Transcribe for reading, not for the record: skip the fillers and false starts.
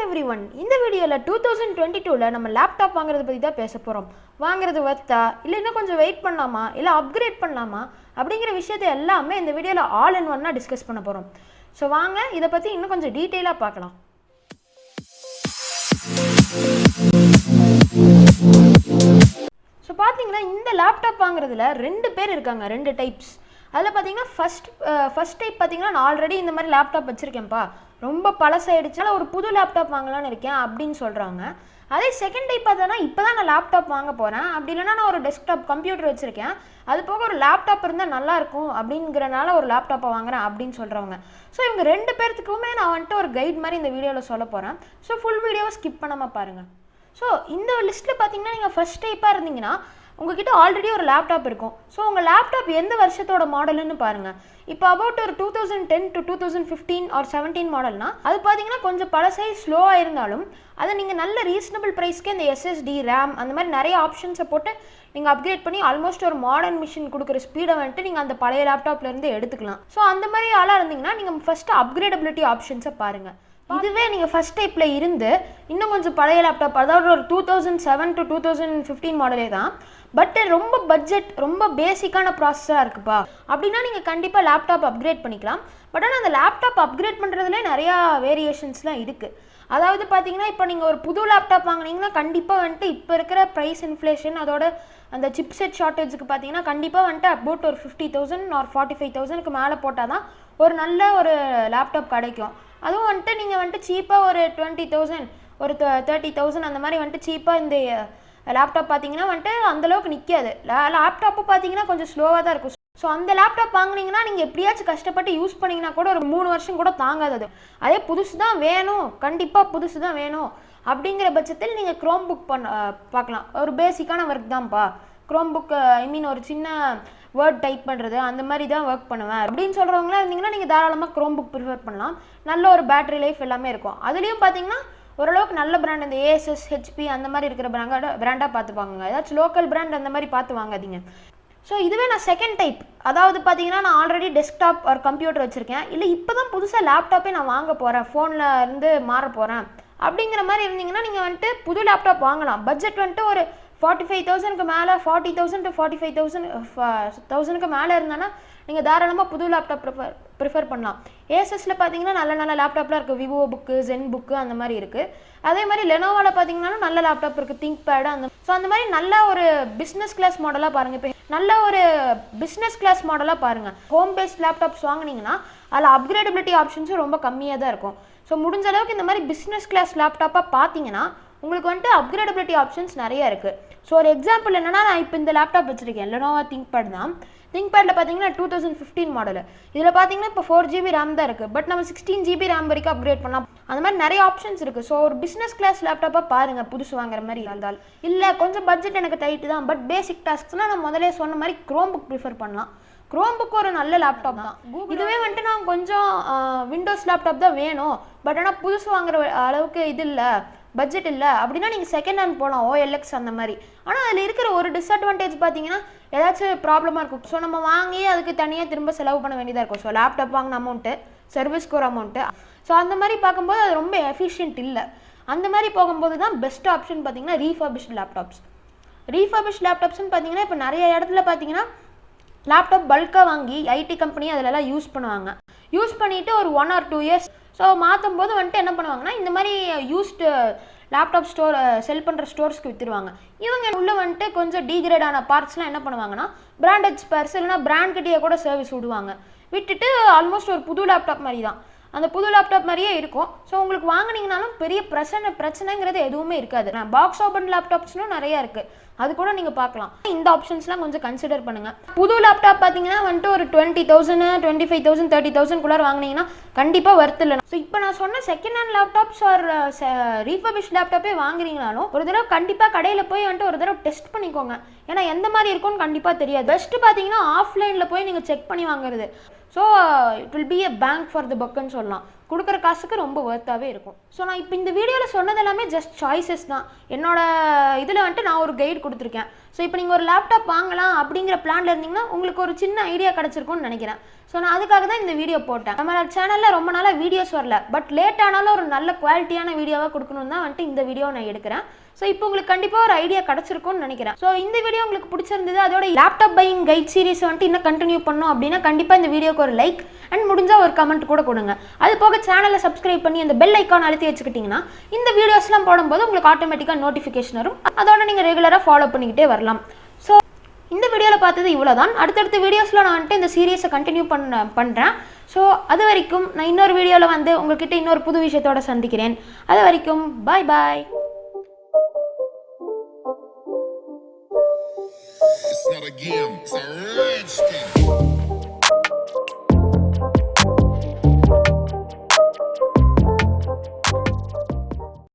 everyone. இந்த வீடியோல 2022ல நம்ம லேப்டாப் வாங்குறது பத்தி தான் பேச போறோம். வாங்குறது வர்த்தா இல்ல இன்னும் கொஞ்சம் வெயிட் பண்ணலாமா இல்ல அப்கிரேட் பண்ணலாமா அப்படிங்கிற விஷயத்தை எல்லாமே இந்த வீடியோல ஆல் இன் ஒன்னா டிஸ்கஸ் பண்ண போறோம். ஸோ வாங்க இதை பத்தி இன்னும் கொஞ்சம் டீட்டெயிலாக பார்க்கலாம். ஸோ பார்த்தீங்கன்னா இந்த லேப்டாப் வாங்குறதுல ரெண்டு பேர் இருக்காங்க, ரெண்டு டைப்ஸ். அதில் பார்த்தீங்கன்னா ஃபர்ஸ்ட் டைப் பார்த்தீங்கன்னா நான் ஆல்ரெடி இந்த மாதிரி லேப்டாப் வச்சுருக்கேன்ப்பா, ரொம்ப பழசாயிடுச்சுனால ஒரு புது லேப்டாப் வாங்கலான்னு இருக்கேன் அப்படின்னு சொல்கிறாங்க. அதே செகண்ட் டைப் பார்த்தோன்னா இப்போ தான் நான் லேப்டாப் வாங்க போகிறேன், அப்படி இல்லைனா நான் ஒரு டெஸ்க்டாப் கம்ப்யூட்டர் வச்சுருக்கேன், அது போக ஒரு லேப்டாப் இருந்தால் நல்லாயிருக்கும் அப்படிங்கிறனால ஒரு லேப்டாப்பை வாங்குறேன் அப்படின்னு சொல்கிறவங்க. ஸோ இவங்க ரெண்டு பேர்த்துக்குமே நான் வந்துட்டு ஒரு கைட் மாதிரி இந்த வீடியோவில் சொல்ல போகிறேன். ஸோ ஃபுல் வீடியோவை ஸ்கிப் பண்ணாமல் பாருங்கள். ஸோ இந்த லிஸ்ட்டில் பார்த்தீங்கன்னா நீங்கள் ஃபர்ஸ்ட் டைப்பாக இருந்தீங்கன்னா உங்ககிட்ட ஆல்ரெடி ஒரு லேப்டாப் இருக்கும். ஸோ உங்கள் லேப்டாப் எந்த வருஷத்தோட மாடல்னு பாருங்கள். இப்போ அபவுட் ஒரு 2010 to 2015 ஆர் 17 மாடல்னா அது பார்த்தீங்கன்னா கொஞ்சம் பழசை ஸ்லோவாக இருந்தாலும் அதை நீங்கள் நல்ல ரீசனபிள் ப்ரைஸ்க்கு இந்த எஸ்எஸ்டி ரேம் அந்த மாதிரி நிறைய ஆப்ஷன்ஸை போட்டு நீங்கள் அப்கிரேட் பண்ணி ஆல்மோஸ்ட் ஒரு மாடர்ன் மிஷின் கொடுக்குற ஸ்பீடை வந்துட்டு நீங்கள் அந்த பழைய லேப்டாப்லேருந்து எடுத்துக்கலாம். ஸோ அந்த மாதிரி ஆளாக இருந்தீங்கன்னா நீங்கள் ஃபஸ்ட்டு அப்கிரேடபிலிட்டி ஆப்ஷன்ஸை பாருங்கள். இதுவே நீங்கள் ஃபஸ்ட் டைப்பில் இருந்து இன்னும் கொஞ்சம் பழைய லேப்டாப், அதாவது ஒரு 2007 to 2015 மாடலே தான், பட் ரொம்ப பட்ஜெட் ரொம்ப பேசிக்கான ப்ராசஸாக இருக்குப்பா அப்படின்னா நீங்கள் கண்டிப்பாக லேப்டாப் அப்கிரேட் பண்ணிக்கலாம். பட் ஆனால் அந்த லேப்டாப் அப்கிரேட் பண்ணுறதுலே நிறையா வேரியேஷன்ஸ்லாம் இருக்குது. அதாவது பார்த்தீங்கன்னா இப்போ நீங்கள் ஒரு புது லேப்டாப் வாங்கினீங்கன்னா கண்டிப்பாக வந்துட்டு இப்போ இருக்கிற ப்ரைஸ் இன்ஃப்ளேஷன் அதோட அந்த சிப்செட் ஷார்ட்டேஜுக்கு பார்த்தீங்கன்னா கண்டிப்பாக வந்துட்டு அபவுட் ஒரு 50,000 ஆர் 45,000க்கு மேலே போட்டால் தான் ஒரு நல்ல ஒரு லேப்டாப் கிடைக்கும். அதுவும் வந்துட்டு நீங்கள் வந்துட்டு சீப்பாக ஒரு 20,000 ஒரு 30,000 அந்த மாதிரி வந்துட்டு சீப்பாக இந்த லேப்டாப் பார்த்தீங்கன்னா வந்துட்டு அந்தளவுக்கு நிற்காது. லேப்டாப்பு பார்த்தீங்கன்னா கொஞ்சம் ஸ்லோவாக தான் இருக்கும். ஸோ அந்த லேப்டாப் வாங்கினீங்கன்னா நீங்கள் எப்படியாச்சும் கஷ்டப்பட்டு யூஸ் பண்ணிங்கன்னா கூட ஒரு 3 வருஷம் கூட தாங்காதது. அதே புதுசு தான் வேணும், கண்டிப்பாக புதுசு தான் வேணும் அப்படிங்கிற பட்சத்தில் நீங்கள் க்ரோம் புக் பார்க்கலாம். ஒரு பேசிக்கான ஒர்க் தான்ப்பா க்ரோம் புக், ஒரு சின்ன வேர்ட் டைப் பண்ணுறது அந்த மாதிரி தான் ஒர்க் பண்ணுவேன் அப்படின்னு சொல்கிறவங்களாம் இருந்தீங்கன்னா நீங்கள் தாராளமாக க்ரோம் புக் ப்ரிஃபர் பண்ணலாம். நல்ல ஒரு பேட்டரி லைஃப் எல்லாமே இருக்கும். அதுலேயும் பார்த்தீங்கன்னா ஓரளவுக்கு நல்ல பிராண்ட், இந்த ஏஎஸ்எஸ் ஹெச்பி அந்த மாதிரி இருக்கிற பிராண்டாக பார்த்து வாங்குங்க. ஏதாச்சும் லோக்கல் பிராண்ட் அந்த மாதிரி பார்த்து வாங்காதீங்க. ஸோ இதுவே நான் செகண்ட் டைப், அதாவது பார்த்தீங்கன்னா நான் ஆல்ரெடி டெஸ்க்டாப் ஒரு கம்ப்யூட்டர் வச்சுருக்கேன், இல்லை இப்போ தான் புதுசாக லேப்டாப்பே நான் வாங்க போகிறேன், ஃபோனில் இருந்து மாற போகிறேன் அப்படிங்கிற மாதிரி இருந்தீங்கன்னா நீங்கள் வந்துட்டு புது லேப்டாப் வாங்கலாம். பட்ஜெட் வந்துட்டு ஒரு 45,000க்கு மேலே, 40,000 to 45,000 மேலே இருந்தானா நீங்கள் தாராளமாக புது லேப்டாப் ப்ரிஃபர் பண்ணலாம். ஏசஸில் பார்த்தீங்கன்னா நல்ல நல்ல லேப்டாப்லாம் இருக்குது, விவோ புக்கு, ஜென் புக்கு அந்த மாதிரி இருக்குது. அதே மாதிரி லெனோவாவில் பார்த்தீங்கன்னாலும் நல்ல லேப்டாப் இருக்குது, திங்க் பேடு அந்த மாதிரி நல்ல ஒரு பிஸ்னஸ் கிளாஸ் மாடலாக பாருங்கள். இப்போ நல்ல ஒரு பிஸ்னஸ் கிளாஸ் மாடலாக பாருங்கள். ஹோம் பேஸ்ட் லேப்டாப்ஸ் வாங்கினீங்கன்னா அதில் அப்கிரேடபிலிட்டி ஆப்ஷன்ஸும் ரொம்ப கம்மியாக தான் இருக்கும். ஸோ முடிஞ்ச அளவுக்கு இந்த மாதிரி பிஸ்னஸ் கிளாஸ் லேப்டாப்பாக பார்த்தீங்கன்னா உங்களுக்கு வந்துட்டு அப்கிரேடபிலிட்டி ஆப்ஷன்ஸ் நிறைய இருக்குது. ஸோ ஒரு எக்ஸாம்பிள் என்னன்னா, நான் இப்போ இந்த லேப்டாப் வச்சுருக்கேன், லெனோவா திங்க் பேட் தான். திங்க் பேடில் பார்த்தீங்கன்னா 2015 மாடல். இதில் பார்த்தீங்கன்னா இப்போ 4GB ரேம் தான் இருக்குது, பட் நம்ம 16GB ரேம் வரைக்கும் அப்கிரேட் பண்ணலாம். அந்த மாதிரி நிறைய ஆப்ஷன்ஸ் இருக்குது. ஸோ ஒரு பிஸ்னஸ் கிளாஸ் லேப்டாப்பாக பாருங்கள் புதுசு வாங்குற மாதிரி இருந்தால். இல்லை கொஞ்சம் பட்ஜெட் எனக்கு டைட்டு தான், பட் பேசிக் டாஸ்க்ஸ்னால் நான் முதலே சொன்ன மாதிரி க்ரோம் புக் ப்ரிஃபர் பண்ணலாம். க்ரோம் புக் ஒரு நல்ல லேப்டாப் தான். இதுவே வந்துட்டு நான் கொஞ்சம் விண்டோஸ் லேப்டாப் தான் வேணும், பட் ஆனால் புதுசு வாங்குற அளவுக்கு இது இல்லை, பட்ஜெட் இல்லை அப்படின்னா நீங்கள் செகண்ட் ஹேண்ட் போகலாம், OLX அந்த மாதிரி. ஆனால் அதில் இருக்கிற ஒரு டிஸ்அட்வான்டேஜ் பார்த்தீங்கன்னா ஏதாச்சும் ப்ராப்ளமாக இருக்கும். ஸோ நம்ம வாங்கி அதுக்கு தனியாக திரும்ப செலவு பண்ண வேண்டியதாக இருக்கும். ஸோ லேப்டாப் வாங்கின அமௌண்ட்டு, சர்வீஸ்க்கு ஒரு அமௌண்ட்டு, ஸோ அந்த மாதிரி பார்க்கும்போது அது ரொம்ப எஃபிஷியன்ட் இல்லை. அந்த மாதிரி போகும்போது தான் பெஸ்ட் ஆப்ஷன் பார்த்தீங்கன்னா ரீஃபர்பிஷ்ட் லேப்டாப்ஸ். ரீஃபர்பிஷ்ட் லேப்டாப்ஸ்னு பார்த்தீங்கன்னா இப்போ நிறைய இடத்துல பார்த்தீங்கன்னா லேப்டாப் பல்காக வாங்கி ஐடி கம்பெனி அதிலெல்லாம் யூஸ் பண்ணுவாங்க. யூஸ் பண்ணிவிட்டு ஒரு 1 or 2 years ஸோ மாற்றும் போது வந்துட்டு என்ன பண்ணுவாங்கன்னா இந்த மாதிரி யூஸ்டு லேப்டாப் ஸ்டோர் செல் பண்ணுற ஸ்டோர்ஸ்க்கு விற்றுருவாங்க. இவங்க உள்ளே வந்துட்டு கொஞ்சம் டீக்ரேடான பார்ட்ஸ்லாம் என்ன பண்ணுவாங்கன்னா பிராண்டட் ஸ்பேர்ஸ் இல்லைனா பிராண்ட்கிட்டே கூட சர்வீஸ் விடுவாங்க. விட்டுட்டு ஆல்மோஸ்ட் ஒரு புது லேப்டாப் மாதிரி தான், அந்த புது லேப்டாப் மாதிரியே இருக்கும். ஸோ உங்களுக்கு வாங்கினீங்கனாலும் பெரிய பிரச்சனைங்கிறது எதுவுமே இருக்காது. பாக்ஸ் ஓப்பன் லேப்டாப்ஸ்னும் நிறையா இருக்குது, அது கூட நீங்கள் பார்க்கலாம். இந்த ஆப்ஷன்ஸ்லாம் கொஞ்சம் கன்சிடர் பண்ணுங்கள். புது லேப்டாப் பார்த்தீங்கன்னா வந்துட்டு ஒரு 20,000 25,000 30,000 வாங்கினீங்கன்னா கண்டிப்பாக ஒர்த் இல்லை. ஸோ இப்போ நான் சொன்ன second hand laptops or refurbish லேப்டாப்பே வாங்குறீங்கனாலும் ஒரு தடவை கண்டிப்பாக கடையில் போய் வந்துட்டு ஒரு தடவை டெஸ்ட் பண்ணிக்கோங்க. ஏன்னா எந்த மாதிரி இருக்கும்னு கண்டிப்பாக தெரியாது. பெஸ்ட்டு பார்த்தீங்கன்னா ஆஃப்லைனில் போய் நீங்கள் செக் பண்ணி வாங்குறது. So it will be a bank for the பக்குன்னு சொல்லலாம். கொடுக்குற காசுக்கு ரொம்ப ஒர்த்தாகவே இருக்கும். ஸோ நான் இப்போ இந்த வீடியோவில் சொன்னது எல்லாமே ஜஸ்ட் சாய்ஸஸ் தான். என்னோட இதில் வந்துட்டு நான் ஒரு கைடு கொடுத்துருக்கேன். ஸோ இப்போ நீங்கள் ஒரு லேப்டாப் வாங்கலாம் அப்படிங்கிற பிளானில் இருந்தீங்கன்னா உங்களுக்கு ஒரு சின்ன ஐடியா கிடச்சிருக்கும்னு நினைக்கிறேன். ஸோ நான் அதுக்காக தான் இந்த வீடியோ போட்டேன். நம்ம சேனலில் ரொம்ப நாளாக வீடியோஸ் வரல, பட் லேட் ஆனாலும் ஒரு நல்ல குவாலிட்டியான வீடியோவாக கொடுக்கணும்னு தான் வந்துட்டு இந்த வீடியோ நான் எடுக்கிறேன். ஸோ இப்போ உங்களுக்கு கண்டிப்பாக ஒரு ஐடியா கிடச்சிருக்கும்னு நினைக்கிறேன். ஸோ இந்த வீடியோ உங்களுக்கு பிடிச்சிருந்தது, அதோட லேப்டாப் பையிங் கைட் சீரிஸ் வந்துட்டு இன்னும் கண்டினியூ பண்ணோம் அப்படின்னா கண்டிப்பாக இந்த வீடியோக்கு ஒரு லைக் அண்ட் முடிஞ்சால் ஒரு கமெண்ட் கூட கொடுங்க. அது போக சேனலை சப்ஸ்கிரைப் பண்ணி அந்த பெல் ஐக்கான் அழுத்தி வச்சுக்கிட்டிங்கன்னா இந்த வீடியோஸ்லாம் போடும்போது உங்களுக்கு ஆட்டோமேட்டிக்காக நோட்டிஃபிகேஷன் வரும். அதோட நீங்கள் ரெகுலராக ஃபாலோ பண்ணிக்கிட்டே வரலாம். ஸோ இந்த வீடியோவில் பார்த்தது இவ்வளோதான். அடுத்தடுத்த வீடியோஸில் நான் வந்துட்டு இந்த சீரியஸை கண்டினியூ பண்ணுறேன். ஸோ அது வரைக்கும் நான் இன்னொரு வீடியோவில் வந்து உங்கள்கிட்ட இன்னொரு புது விஷயத்தோட சந்திக்கிறேன். அது வரைக்கும் பாய் பாய். It's not a game, it's a rich thing.